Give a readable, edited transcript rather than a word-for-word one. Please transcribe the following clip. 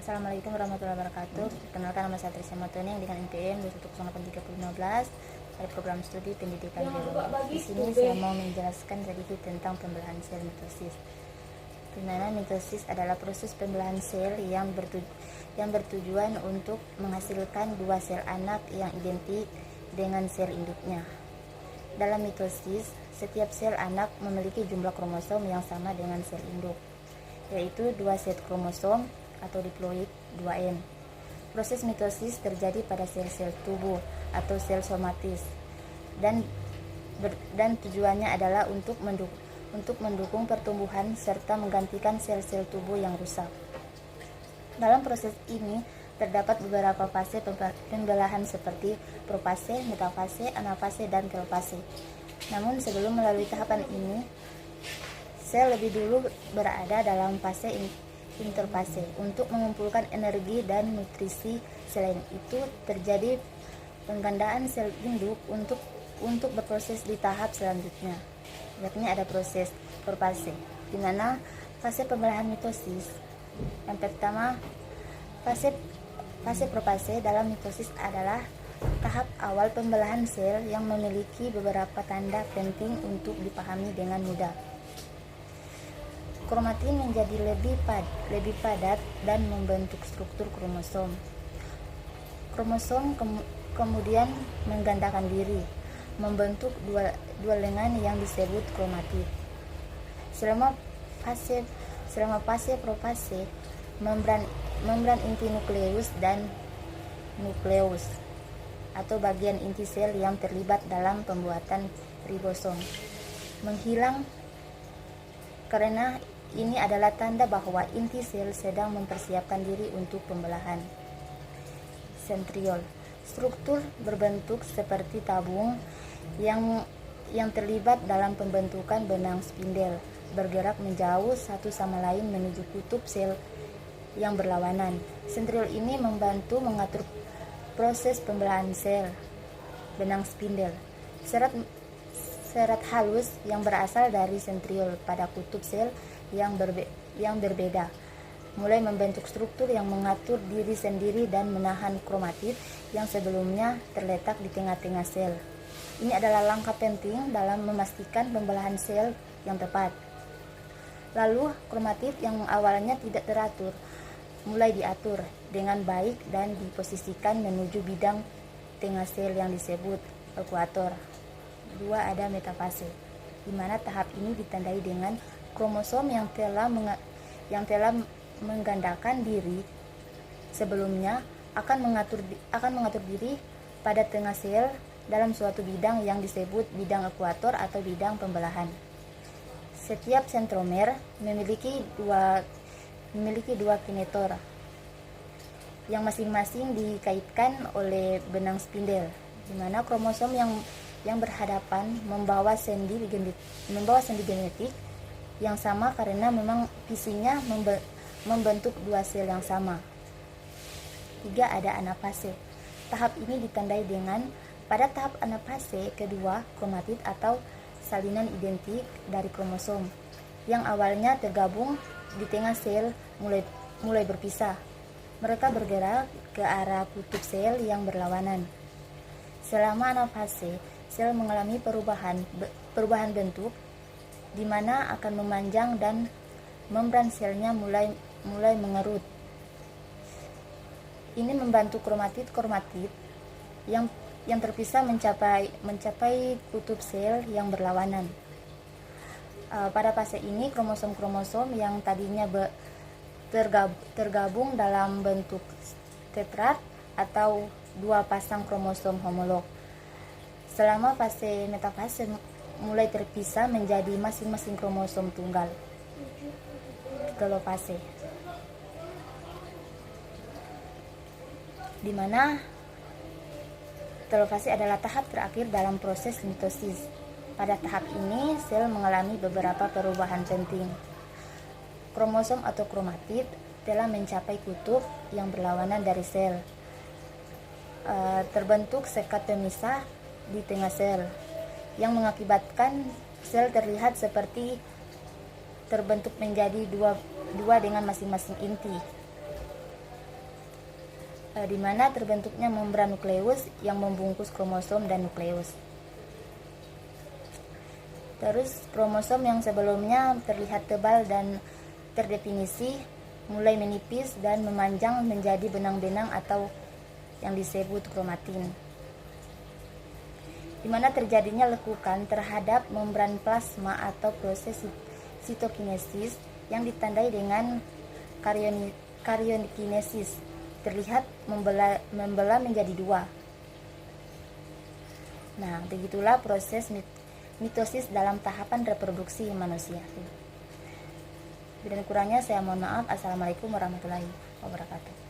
Assalamualaikum warahmatullahi wabarakatuh. Perkenalkan, nama saya Trisha Matoni dengan NPM 210803015 dari program studi pendidikan biologi. Di sini saya mau menjelaskan sedikit tentang pembelahan sel mitosis. Di mana mitosis adalah proses pembelahan sel yang bertujuan untuk menghasilkan dua sel anak yang identik dengan sel induknya. Dalam mitosis, setiap sel anak memiliki jumlah kromosom yang sama dengan sel induk, yaitu 2 set kromosom atau diploid 2N. Proses mitosis terjadi pada sel-sel tubuh atau sel somatis dan tujuannya adalah untuk mendukung pertumbuhan serta menggantikan sel-sel tubuh yang rusak. Dalam proses ini terdapat beberapa fase pembelahan seperti profase, metafase, anafase, dan telofase. Namun sebelum melalui tahapan ini, sel lebih dulu berada dalam fase interfase untuk mengumpulkan energi dan nutrisi. Selain itu terjadi penggandaan sel induk untuk berproses di tahap selanjutnya, yakni ada proses profase, di mana fase pembelahan mitosis. Yang pertama, fase profase dalam mitosis adalah tahap awal pembelahan sel yang memiliki beberapa tanda penting untuk dipahami dengan mudah. Kromatin menjadi lebih padat dan membentuk struktur kromosom. Kromosom kemudian menggandakan diri, membentuk dua lengan yang disebut kromatid. Selama fase profase, membran inti nukleus dan nukleus atau bagian inti sel yang terlibat dalam pembuatan ribosom menghilang, karena ini adalah tanda bahwa inti sel sedang mempersiapkan diri untuk pembelahan. Sentriol, struktur berbentuk seperti tabung yang terlibat dalam pembentukan benang spindel, bergerak menjauh satu sama lain menuju kutub sel yang berlawanan. Sentriol ini membantu mengatur proses pembelahan sel benang spindel. Serat halus yang berasal dari sentriol pada kutub sel yang berbeda mulai membentuk struktur yang mengatur diri sendiri dan menahan kromatid yang sebelumnya terletak di tengah-tengah sel. Ini adalah langkah penting dalam memastikan pembelahan sel yang tepat. Lalu kromatid yang awalnya tidak teratur mulai diatur dengan baik dan diposisikan menuju bidang tengah sel yang disebut ekuator. 2. Ada metafase, di mana tahap ini ditandai dengan kromosom yang telah menggandakan diri sebelumnya akan mengatur diri pada tengah sel dalam suatu bidang yang disebut bidang ekuator atau bidang pembelahan. Setiap sentromer memiliki dua kinetor yang masing-masing dikaitkan oleh benang spindel, di mana kromosom yang berhadapan membawa sendi genetik yang sama karena memang visinya membentuk dua sel yang sama. 3. Ada anafase. Tahap ini ditandai dengan pada tahap anafase kedua, kromatid atau salinan identik dari kromosom yang awalnya tergabung di tengah sel mulai berpisah. Mereka bergerak ke arah kutub sel yang berlawanan. Selama anafase, sel mengalami perubahan bentuk, di mana akan memanjang dan membran selnya mulai mengerut. Ini membantu kromatid yang terpisah mencapai kutub sel yang berlawanan. Pada fase ini kromosom yang tadinya tergabung dalam bentuk tetrad atau dua pasang kromosom homolog. Selama fase metafase mulai terpisah menjadi masing-masing kromosom tunggal. Telofase, di mana telofase adalah tahap terakhir dalam proses mitosis. Pada tahap ini sel mengalami beberapa perubahan penting. Kromosom atau kromatid telah mencapai kutub yang berlawanan dari sel. Terbentuk sekat pemisah di tengah sel yang mengakibatkan sel terlihat seperti terbentuk menjadi dua dengan masing-masing inti. di mana terbentuknya membran nukleus yang membungkus kromosom dan nukleus. Terus kromosom yang sebelumnya terlihat tebal dan terdefinisi mulai menipis dan memanjang menjadi benang-benang atau yang disebut kromatin, di mana terjadinya lekukan terhadap membran plasma atau proses sitokinesis yang ditandai dengan karyokinesis, terlihat membelah menjadi dua. Nah, begitulah proses mitosis dalam tahapan reproduksi manusia. Dan kurangnya saya mohon maaf. Assalamualaikum warahmatullahi wabarakatuh.